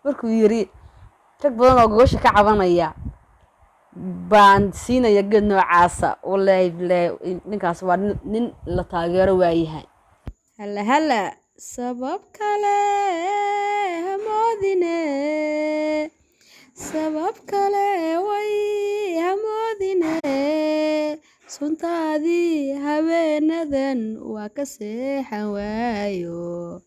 markuu yiri rag badan oo gogosha ka cabanaya baan siinaya geed noocaasa wallahi billahi ninkaas waa nin la taageero waayahay hala sabab kale way hamoodine suntaadii habeenadan waa ka seexan waayo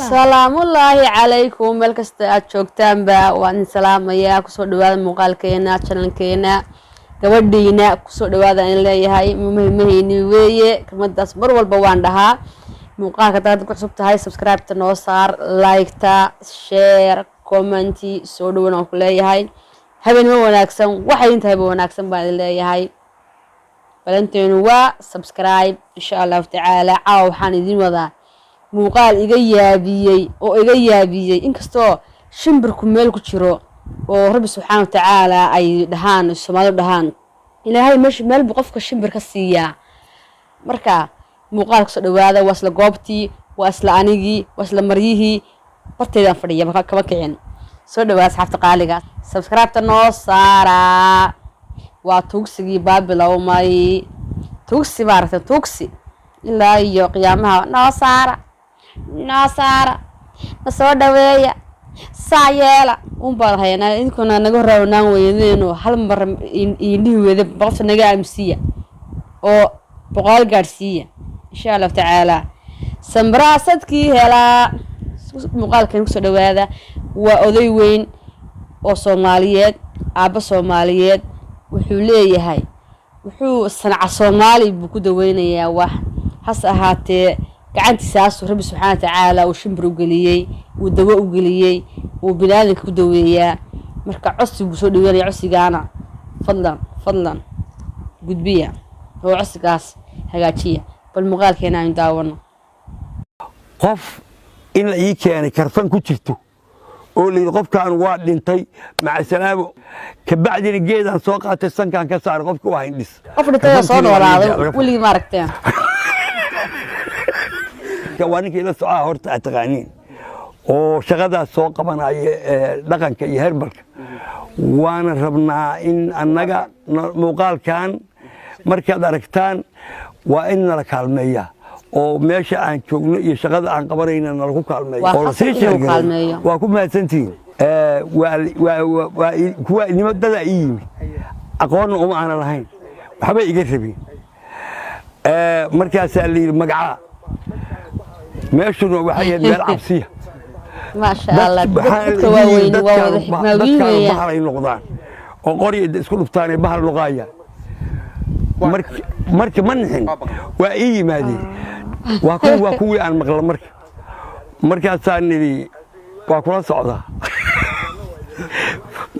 salaamullaahi calaykum meel kasta aad joogtaanba waan salaamayaa kusoo dhawaada muuqaalkeena channelkeena gabadhiina kusoo dhawaada in leeyahay muhiimahayni weeye kelmadaas mar walba waan dhahaa muuqaalka dad ku cusub tahay subscribe-ta noo saar like-ta share comment soo dhawaad aan ku leeyahay habeen wanaagsan waxay intahay wanaagsan baan leeyahay balanteenu waa subscribe insha Allah ta'ala waxaan idin wadaa muuqaal iga yaabiyay inkastoo shimbirku meel ku jiro oo Rabbi subhanahu wa ta'ala ay dhahaan Soomaalidu dhahaan Ilaahay meel buu qofka shimbir ka siiyaa marka muuqaalka soo dhawaada waa isla goobtii waa isla anigii waa isla maryihii barteedaan fadhiya kama kicin soo dhawaad asxaabta qaaliga subscribe-ta noo saara waa tuugsigii baabilowmay tuugsi maaragtay tuugsi ilaa iyo qiyaamaha noo saara na soo dhaweeya saa yeela baan haynaa inkuna naga rawnaan weyneenoo hal mar indhihi weeda boqolta naga amsiya oo boqol gaarsiiya insha Allah ta'ala sambraasadkii helaa muuqaalkan kusoo dhawaada waa oday weyn oo Soomaaliyeed aaba Soomaaliyeed wuxuu leeyahay wuxuu sanaca Soomaali buu ku daweynayaa wax has ahaatee gacantiisaas Rabbi subhanahu wa ta'ala uu shimbir u galiyay uu dawo u galiyay uu bilaadanka ku daweeyaa marka cusub soo dhaweynaya cusigaana fadlan gudbiya oo cusigaas hagaajiya bal muuqaalkeena aan daawano qof in la ii keenay karfan ku jirto oo leeyahay qofkaan waa dhintay maca salaamo ka bacdina geedaan soo qaatay sankaan ka saar qofka waa hindhis qof dhintay soo noolaaday wali ma aragteen waa ninkii la socdaa horta taqaaniin oo shaqadaas soo qabanaya dhaqanka iyo herbalka waana rabnaa in annaga muuqaalkan markaad aragtaan waa in nala kaalmeeyaa oo meesha aan joogno iyo shaqada aan qabanayna nalagu kaalmeeyo oo la sii sheegayo waa ku mahadsantihiin kuwa nimo dada ii yimid aqoonna uma aanan lahayn waxba iga rabin markaasaa la yidhi magacaa meeshuna waxay ahayd meel cabsiya maasha Allah dadka waaweyn waa wada xikmaawiyeen bahal ay noqdaan oo qori isku dhuftaan ee bahal luqaaya marka ma nixin waa ii yimaadeen waa kuwii aan maqla markaasaan nidhi waa kula socdaa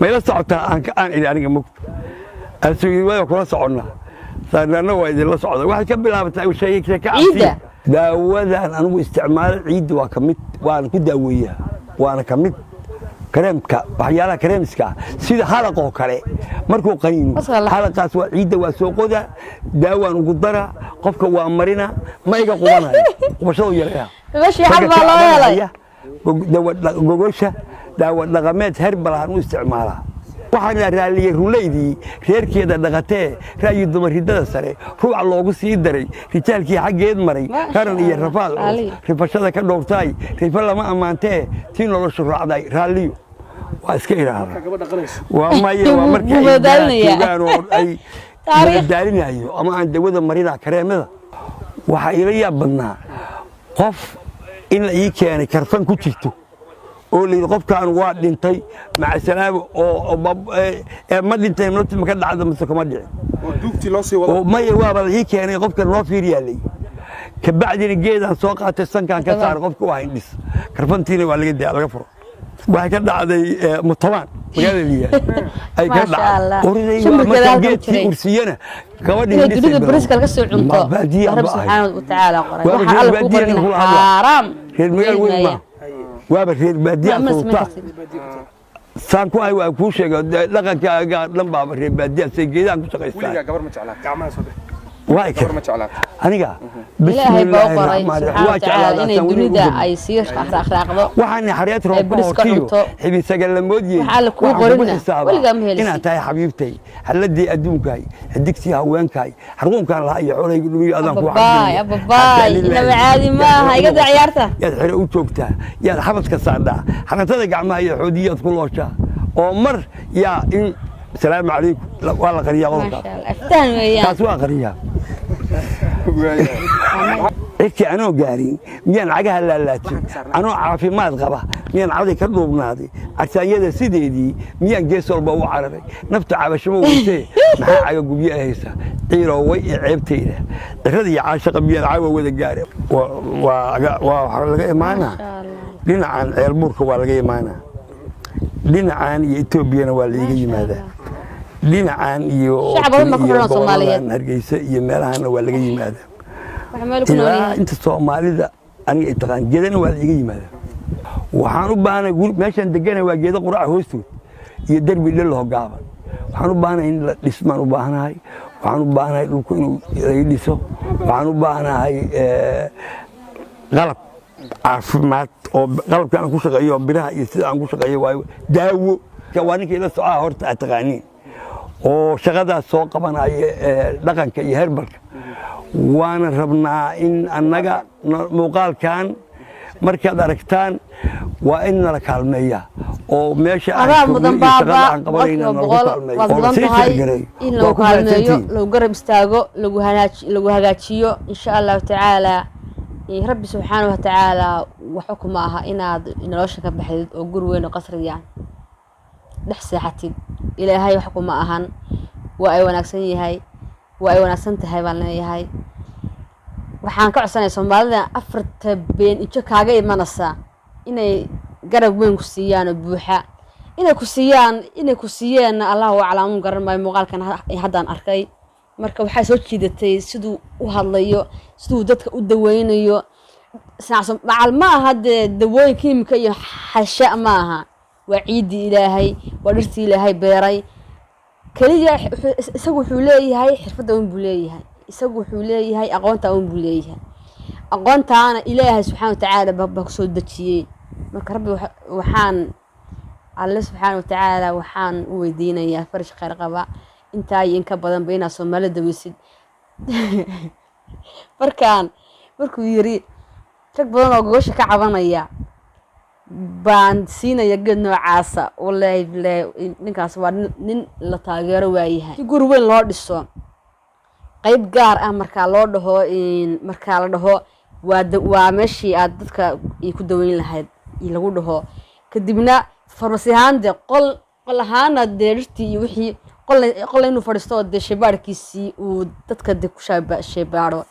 mayla socotaa aan idhi aniga mogto waa kula soconnaa saanana waa idinla socda waxay ka bilaabataa sheeka cabsi daawadan anigu isticmaalo ciidda waa ka mid waana ku daaweeyaa waana ka mid kareemka waxyaalaha kareemiska sida halaqoo kale markuu qaniino halaqaas waa ciidda waa soo qoda daawaan ugu dara qofka waa marina ma iga qubanayo qubashadu yareeya gogosha daawa dhaqameed herbal aan u isticmaalaa waxaan raalliyay ruleydii reerkeeda dhaqatee ra'yi dumaridada sare ruuca loogu sii daray rijaalkii xaggeed maray karan iyo rafaal rifashada ka dhowrtaay rifa lama ammaantee tii noloshu raacday raalliyo waa iska idhaahda waa maya waa markay joogaan oo ay madaalinayo ama aan dawada marina kareemada waxaa ila yaab badnaa qof in la ii keenay karfan ku jirto oo leeyahay qofkaan waa dhintay maca salaamo oo ma dhintay nafti ma ka dhacdo mise kuma dhicin oo duugti loo sii wado oo ma waa la ii keenay qofka noo fiiriyay ka bacdina geedaan soo qaatay sankaan ka saar qofka waa hindhis karfantiina waa laga furo waxay ka dhacday mutabaan magaalada liya ay ka dhacday oriday waa geedkii ursiyana gabadhii hindhis bariskal ka soo cunto Rabbi subhanahu wa ta'ala qoray waxa alla ku qorin xaraam reer magaal weyn ma waaba reer baadiya sulta saan ku ay waa ku sheegay dhaqankaaga dhan baa reer baadiya say geedaan ku shaqaystaan weliga gabar ma jeclaa gacmaha soo وايك أنيقا إلهي بوقري سبحانه وتعالى إن الدنيا أي سير أخلاقه waxaan xariyaad roobkiyo xibisaga la moodiyay waxa ku qorina waliga ma helaysid inaad tahay xabiibtay haladii adduunkaay xidigtii haweenkaay harqoonkan la iyo xolaygu dhumiyo adan ku xabiibay babaay ina caadi ma aha iga ciyaarta yaad xire u joogtaa yaad xabadka saardaa xanatada gacmaha iyo xoodiyad ku looshaa oo mar yaa in salaamu calaykum wala qariya qolka aftaan weeyaan taas waa qariya إيش أنا قارين مين عجها لا أنا عارف ما تغبى مين عادي كذوب نادي عشان يدا سيدي دي مين جسر بوا عربي نفتح على شمو وشيء ما عجب بيا هيسا عيره وعيبتينه الذي عاشق مين عاوة وذا قاري وحرق معنا لنا عن المرك ولا معنا لنا عن يتوبينا ولا يجي ماذا لنا عن شعب ما كفرنا الصومالية نرجس يملها ولا يجي ماذا إلا أنت الصومالي أنا أتقن جدا ولا يجي ماذا وحنوب أنا أقول ماشي أنت جنا وجدا قرأ هوستو يدرب الليل هو قابل وحنوب أنا إن الاسم وباهنا هاي وحنوب أنا يكون يدسو وحنوب أنا هاي غلط عفمات أو غلط كان كوش غيّو بينها يصير عن كوش غيّو داو كواني كذا سؤال هرت أتقانين أو شغلة سوق بنا لقن كي هربك وانا ربنا إن النجا مقال كان مركز أركتان وإن لك المية أو ماشي أرام مدن بابا وضلنت هاي إن لو كالمية لو قرب استاغو لو هاجاتشيو إن شاء الله تعالى ربي سبحانه وتعالى وحكمها إن لوشك بحديد أو قروين وقصريان نحسي حتى إلى هاي وحكم أهان وأي وناكسني هاي وأي وناكسنت هاي بالنهاية هاي waxaan ka codsanay Soomaalida afarta been inta kaaga imanaysa inay garab weyn ku siiyaan buuxa inay ku siiyaan Allah oo calaamun garan may muuqaalkan haddaan arkay marka waxay soo jiidatay sidoo u hadlayo sidoo dadka u daweynayo saacsan macal ma aha dawooyin kiimika iyo xasha ma aha وعيدي إلهي ورثي إلهي بيري كلية يسوي حوليه حرفة بوليه يسوي حوليه أقوانتا بوليه أقوانتا أنا إلهي سبحانه وتعالى بقصود دتشي مكربي وحان الله سبحانه وتعالى وحان ويدينا يا فرش خير قبا انتا ينكبضن بينا صومالي دويسد مركو يري رك بدن oo goosha ka cabanaya baan siinaya gad noocaasa wallahi billahi ninkaas waa nin la taageero waayahay gur weyn loo dhiso qayb gaar ah marka la dhaho waa meeshii aad dadka ku daweyn lahayd lagu dhaho kadibna farmasiyaande qol ahaana deertii wixii qol inuu fadhiisto sheebaarkiisii uu dadka ku sheebaaro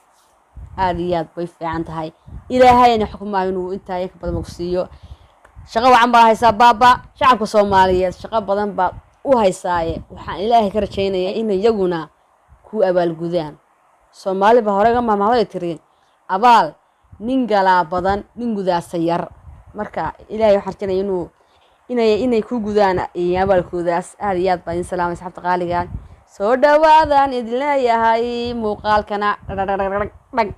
aad iyo aad bay fiican tahay ilaahayna xukumayo inuu intaa ka badan ku siiyo shaqo wacan baa haysaa baaba shacabka Soomaaliyeed shaqo badan baa u haysaaye waxaan ilaahay ka rajaynayaa in iyaguna ku abaal gudaan Soomaali ba horega maamulay tireen abaal nin gala badan nin gudaasa yar marka ilaahay waxaan rajaynayaa inay ku gudaan abaalkoodaas aad iyo aad baan salaam asxaabta qaaligan soo dhawaadaan idin leeyahay muuqaalkana dhag